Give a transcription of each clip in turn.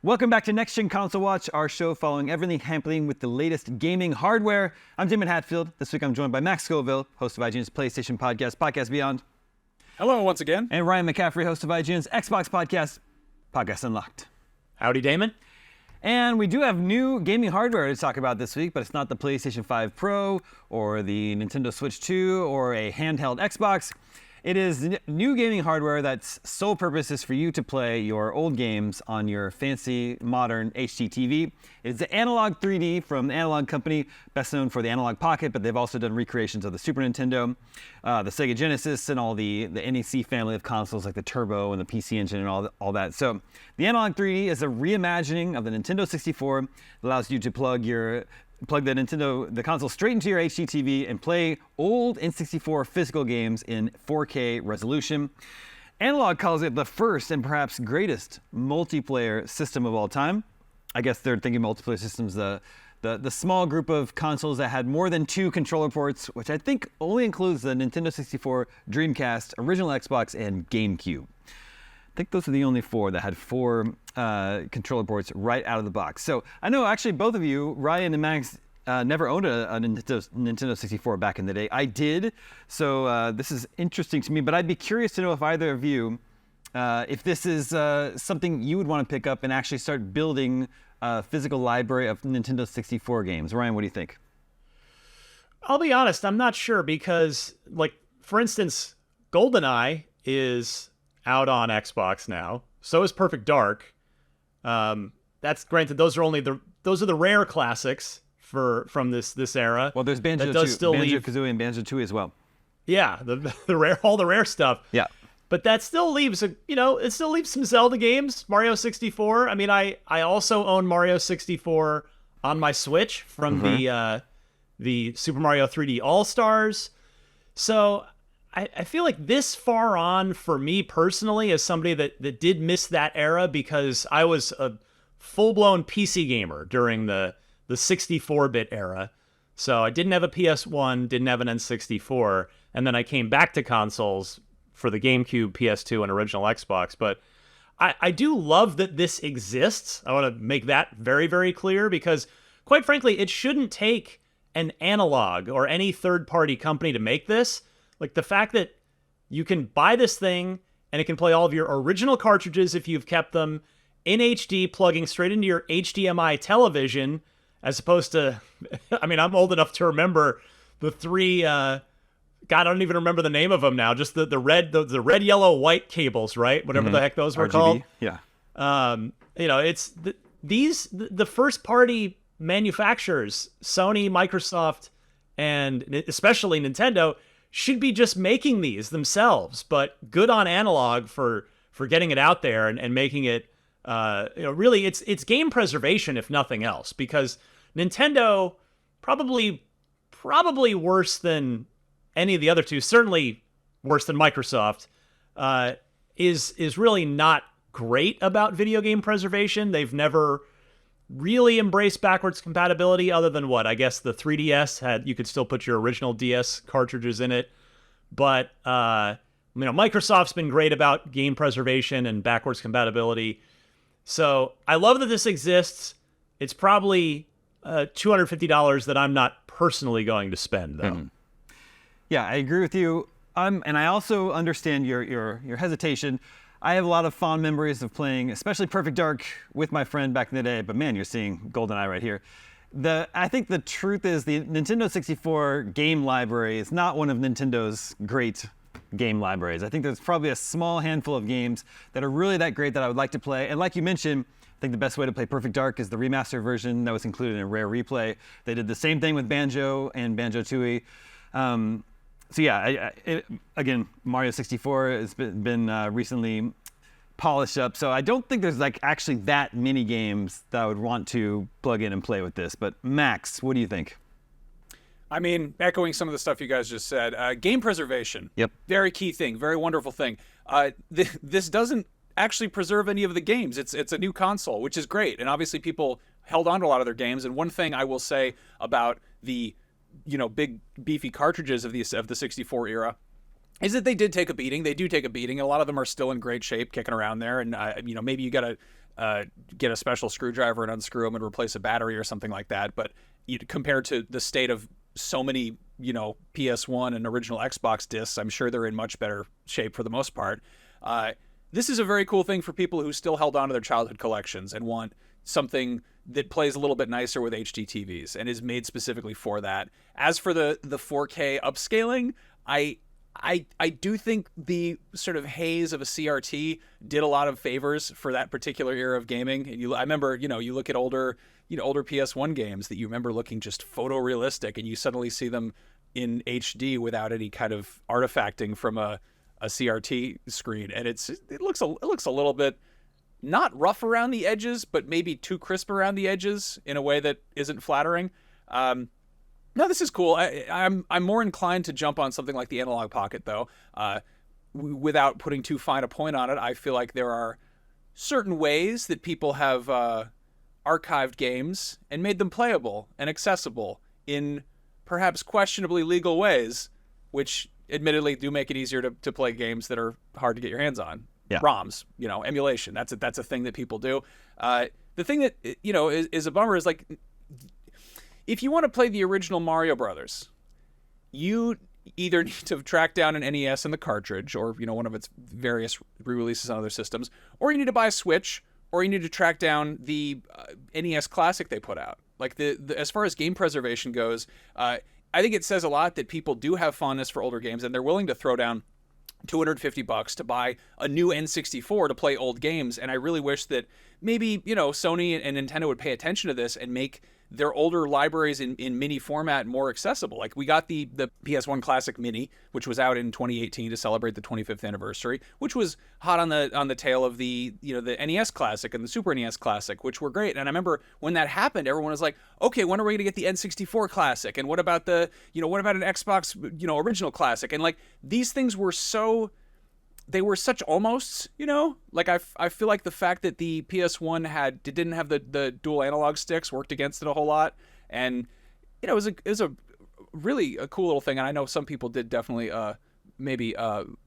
Welcome back to Next Gen Console Watch, our show following everything happening with the latest gaming hardware. I'm Daemon Hatfield. This week I'm joined by Max Scoville, host of IGN's PlayStation podcast, Podcast Beyond. Hello once again. And Ryan McCaffrey, host of IGN's Xbox podcast, Podcast Unlocked. Howdy, Daemon. And we do have new gaming hardware to talk about this week, but it's not the PlayStation 5 Pro or the Nintendo Switch 2 or a handheld Xbox. It is new gaming hardware that's sole purpose is for you to play your old games on your fancy, modern HD TV. It's the Analogue 3D from the Analogue company, best known for the Analogue Pocket, but they've also done recreations of the Super Nintendo, the Sega Genesis, and all the NEC family of consoles like the Turbo and the PC Engine and all that. So the Analogue 3D is a reimagining of the Nintendo 64. It allows you to plug the console straight into your HD TV and play old N64 physical games in 4K resolution. Analogue calls it the first and perhaps greatest multiplayer system of all time. I guess they're thinking multiplayer systems, the small group of consoles that had more than 2 controller ports, which I think only includes the Nintendo 64, Dreamcast, original Xbox, and GameCube. I think those are the only 4 that had 4 controller ports right out of the box. So I know actually both of you, Ryan and Max, never owned a Nintendo 64 back in the day. I did, so this is interesting to me, but I'd be curious to know if either of you, if this is something you would want to pick up and actually start building a physical library of Nintendo 64 games. Ryan, what do you think? I'll be honest, I'm not sure because, like, for instance, GoldenEye is out on Xbox now. So is Perfect Dark. That's granted; those are the rare classics from this era. Well, there's Banjo Kazooie and Banjo Tooie as well. Yeah, all the rare stuff. Yeah, but that still leaves it still leaves some Zelda games, Mario 64. I mean, I also own Mario 64 on my Switch from the Super Mario 3D All Stars. So I feel like this far on for me personally, as somebody that did miss that era because I was a full-blown PC gamer during the 64-bit era. So I didn't have a PS1, didn't have an N64, and then I came back to consoles for the GameCube, PS2, and original Xbox. But I do love that this exists. I want to make that very, very clear because, quite frankly, it shouldn't take an Analogue or any third-party company to make this. Like, the fact that you can buy this thing and it can play all of your original cartridges if you've kept them in HD, plugging straight into your HDMI television, as opposed to, I mean, I'm old enough to remember the 3, God, I don't even remember the name of them now, just the red, yellow, white cables, right? Whatever the heck those were RGB, called. yeah. It's the first party manufacturers, Sony, Microsoft, and especially Nintendo, should be just making these themselves, but good on Analogue for getting it out there and making it, really it's game preservation if nothing else, because Nintendo probably worse than any of the other two, certainly worse than Microsoft, is really not great about video game preservation. They've never really embraced backwards compatibility other than what? I guess the 3DS you could still put your original DS cartridges in it. But, Microsoft's been great about game preservation and backwards compatibility. So I love that this exists. It's probably $250 that I'm not personally going to spend, though. Mm-hmm. Yeah, I agree with you. And I also understand your hesitation. I have a lot of fond memories of playing, especially Perfect Dark, with my friend back in the day. But man, you're seeing GoldenEye right here. I think the truth is the Nintendo 64 game library is not one of Nintendo's great game libraries. I think there's probably a small handful of games that are really that great that I would like to play. And like you mentioned, I think the best way to play Perfect Dark is the remastered version that was included in a Rare Replay. They did the same thing with Banjo and Banjo Tooie. So yeah, again, Mario 64 has been recently polished up. So I don't think there's actually that many games that I would want to plug in and play with this. But Max, what do you think? I mean, echoing some of the stuff you guys just said, game preservation. Yep. Very key thing, very wonderful thing. This doesn't actually preserve any of the games. It's a new console, which is great. And obviously people held on to a lot of their games. And one thing I will say about the big beefy cartridges of the 64 era is that they did take a beating. They do take a beating. A lot of them are still in great shape, kicking around there. And maybe you got to get a special screwdriver and unscrew them and replace a battery or something like that. But compared to the state of so many, PS1 and original Xbox discs, I'm sure they're in much better shape for the most part. This is a very cool thing for people who still held on to their childhood collections and want something that plays a little bit nicer with HD TVs and is made specifically for that. As for the 4K upscaling, I do think the sort of haze of a CRT did a lot of favors for that particular era of gaming. And I remember, you look at older PS1 games that you remember looking just photorealistic, and you suddenly see them in HD without any kind of artifacting from a CRT screen, and it looks a little bit not rough around the edges, but maybe too crisp around the edges in a way that isn't flattering. No, this is cool. I'm more inclined to jump on something like the Analog Pocket, though. Without putting too fine a point on it, I feel like there are certain ways that people have archived games and made them playable and accessible in perhaps questionably legal ways, which admittedly do make it easier to play games that are hard to get your hands on. Yeah. ROMs, emulation. That's a thing that people do. The thing that is a bummer is, like, if you want to play the original Mario Brothers, you either need to track down an NES and the cartridge, or one of its various re-releases on other systems, or you need to buy a Switch, or you need to track down the NES Classic they put out. Like as far as game preservation goes, I think it says a lot that people do have fondness for older games, and they're willing to throw down $250 to buy a new N64 to play old games. And I really wish that maybe, Sony and Nintendo would pay attention to this and make their older libraries in mini format more accessible. Like, we got the PS1 Classic Mini, which was out in 2018 to celebrate the 25th anniversary, which was hot on the tail of the the NES Classic and the Super NES Classic, which were great. And I remember when that happened, everyone was like, okay, when are we going to get the N64 Classic? And what about an Xbox, original Classic? And, like, these things were they were such almosts, like I feel like the fact that the PS1 didn't have the dual analog sticks worked against it a whole lot. And, it was a really a cool little thing. And I know some people did definitely maybe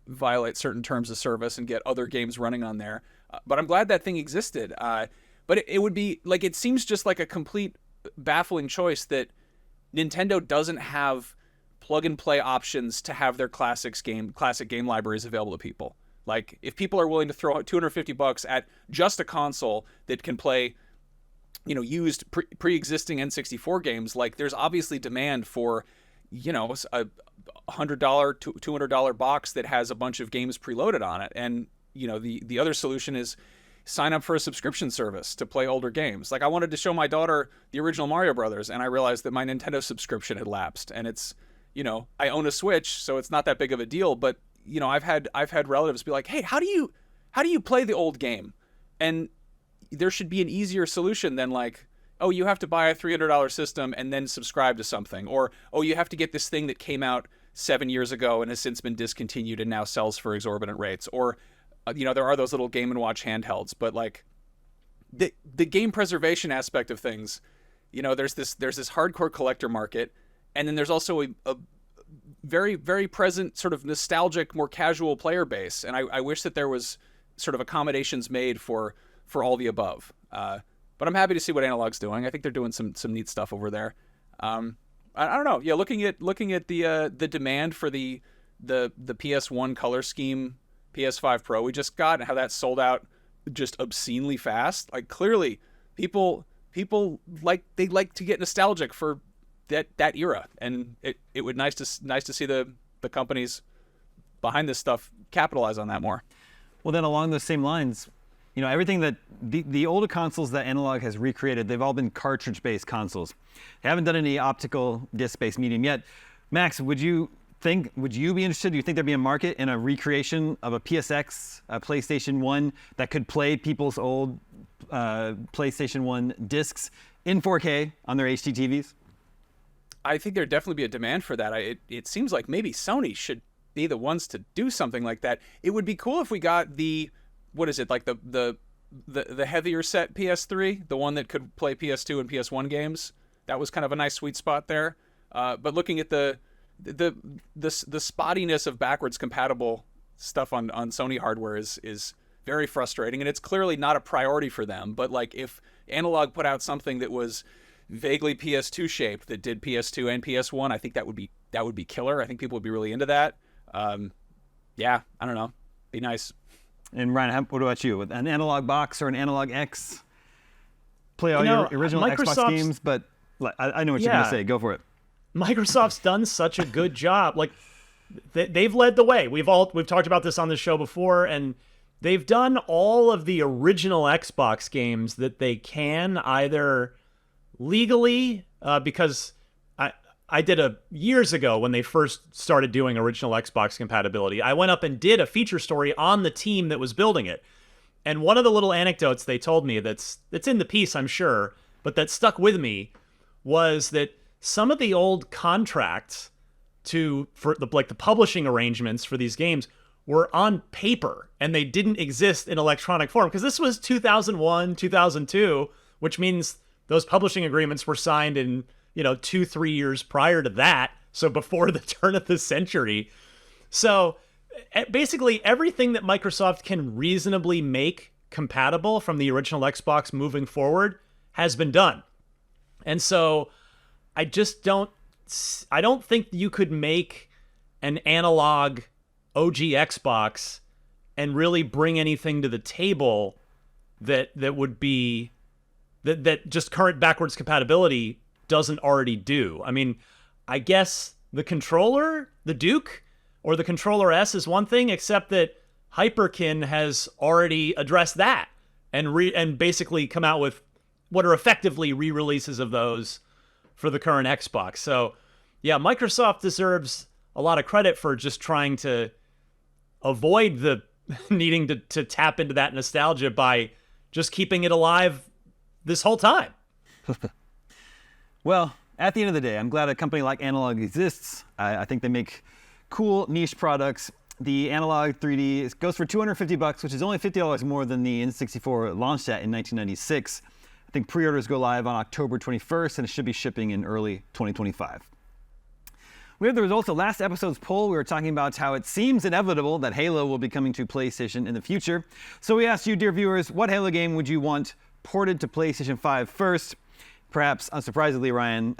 violate certain terms of service and get other games running on there. But I'm glad that thing existed. But it would be like, it seems just like a complete baffling choice that Nintendo doesn't have plug and play options to have their classic game libraries available to people. Like, if people are willing to throw out $250 at just a console that can play, used pre-existing N64 games, like, there's obviously demand for, a $100 to $200 box that has a bunch of games preloaded on it. And, the other solution is sign up for a subscription service to play older games. Like, I wanted to show my daughter the original Mario Brothers, and I realized that my Nintendo subscription had lapsed, and it's, I own a Switch, so it's not that big of a deal. But I've had relatives be like, "Hey, how do you play the old game?" And there should be an easier solution than, like, oh, you have to buy a $300 system and then subscribe to something, or oh, you have to get this thing that came out 7 years ago and has since been discontinued and now sells for exorbitant rates, or there are those little Game & Watch handhelds. But, like, the game preservation aspect of things, there's this hardcore collector market. And then there's also a very, very present sort of nostalgic, more casual player base. And I wish that there was sort of accommodations made for all the above. But I'm happy to see what Analog's doing. I think they're doing some neat stuff over there. I don't know. Yeah, looking at the demand for the PS1 color scheme PS5 Pro we just got, and how that sold out just obscenely fast. Like, clearly people like to get nostalgic for that era, and it would nice to see the companies behind this stuff capitalize on that more. Well, then along those same lines, everything that the older consoles that Analog has recreated, they've all been cartridge-based consoles. They haven't done any optical disc-based medium yet. Max, would you be interested? Do you think there'd be a market in a recreation of a PSX, a PlayStation 1 that could play people's old PlayStation 1 discs in 4K on their HD TVs? I think there'd definitely be a demand for that. It seems like maybe Sony should be the ones to do something like that. It would be cool if we got the heavier set PS3, the one that could play PS2 and PS1 games. That was kind of a nice sweet spot there. But looking at the spottiness of backwards compatible stuff on Sony hardware is very frustrating, and it's clearly not a priority for them. But like, if Analogue put out something that was vaguely PS2 shaped that did PS2 and PS1, I think that would be killer. I think people would be really into that. Yeah, I don't know, be nice. And Ryan, what about you? With an Analogue box or an Analogue X? Play all your original Xbox games, but I know what you're going to say. Go for it. Microsoft's done such a good job. Like, they've led the way. We've talked about this on the show before, and they've done all of the original Xbox games that they can, either legally, because I did years ago when they first started doing original Xbox compatibility, I went up and did a feature story on the team that was building it. And one of the little anecdotes they told me that's in the piece, I'm sure, but that stuck with me, was that some of the old contracts for the publishing arrangements for these games were on paper, and they didn't exist in electronic form, because this was 2001, 2002, which means those publishing agreements were signed in 2-3 years prior to that, so before the turn of the century. So basically everything that Microsoft can reasonably make compatible from the original Xbox moving forward has been done. And so I don't think you could make an analog OG Xbox and really bring anything to the table that would be that just current backwards compatibility doesn't already do. I mean, I guess the controller, the Duke, or the Controller S is one thing, except that Hyperkin has already addressed that and basically come out with what are effectively re-releases of those for the current Xbox. So, yeah, Microsoft deserves a lot of credit for just trying to avoid the needing to tap into that nostalgia by just keeping it alive this whole time. Well, at the end of the day, I'm glad a company like Analogue exists. I think they make cool niche products. The Analogue 3D goes for $250, which is only $50 more than the N64 launched at in 1996. I think pre-orders go live on October 21st, and it should be shipping in early 2025. We have the results of last episode's poll. We were talking about how it seems inevitable that Halo will be coming to PlayStation in the future. So we asked you, dear viewers, what Halo game would you want ported to PlayStation 5 first? Perhaps unsurprisingly, Ryan,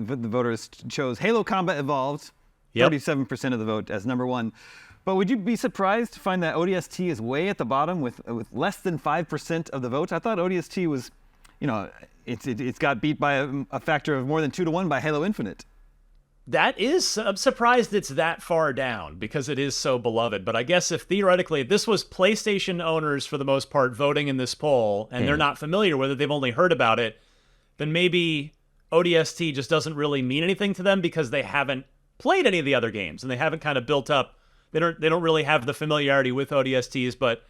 the voters chose Halo Combat Evolved, 37% of the vote, as number one. But would you be surprised to find that ODST is way at the bottom with less than 5% of the vote? I thought ODST was, it's got beat by a factor of more than 2 to 1 by Halo Infinite. I'm surprised it's that far down because it is so beloved. But I guess if theoretically this was PlayStation owners for the most part voting in this poll and they're not familiar with it, they've only heard about it, then maybe ODST just doesn't really mean anything to them because they haven't played any of the other games and they haven't kind of built up. They don't really have the familiarity with ODSTs. But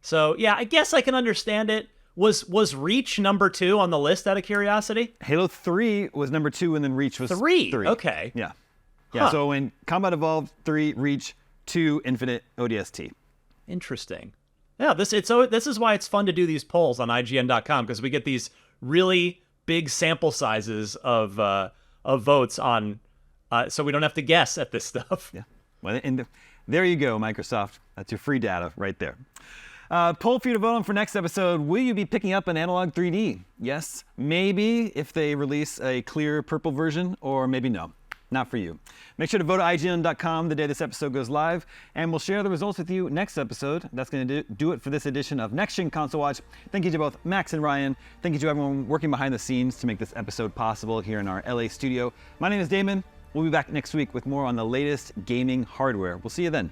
so yeah, I guess I can understand it. Was Reach number 2 on the list out of curiosity? Halo 3 was number 2, and then Reach was 3. Okay. Yeah. Yeah. So when Combat Evolved, 3, Reach, 2, Infinite, ODST. Interesting. Yeah. This is why it's fun to do these polls on IGN.com, because we get these really big sample sizes of votes on, so we don't have to guess at this stuff. Yeah. Well, and there you go, Microsoft. That's your free data right there. Poll for you to vote on for next episode. Will you be picking up an Analogue 3D? Yes, maybe if they release a clear purple version, or maybe no. Not for you. Make sure to vote at IGN.com the day this episode goes live, and we'll share the results with you next episode. That's going to do it for this edition of Next Gen Console Watch. Thank you to both Max and Ryan. Thank you to everyone working behind the scenes to make this episode possible here in our LA studio. My name is Daemon. We'll be back next week with more on the latest gaming hardware. We'll see you then.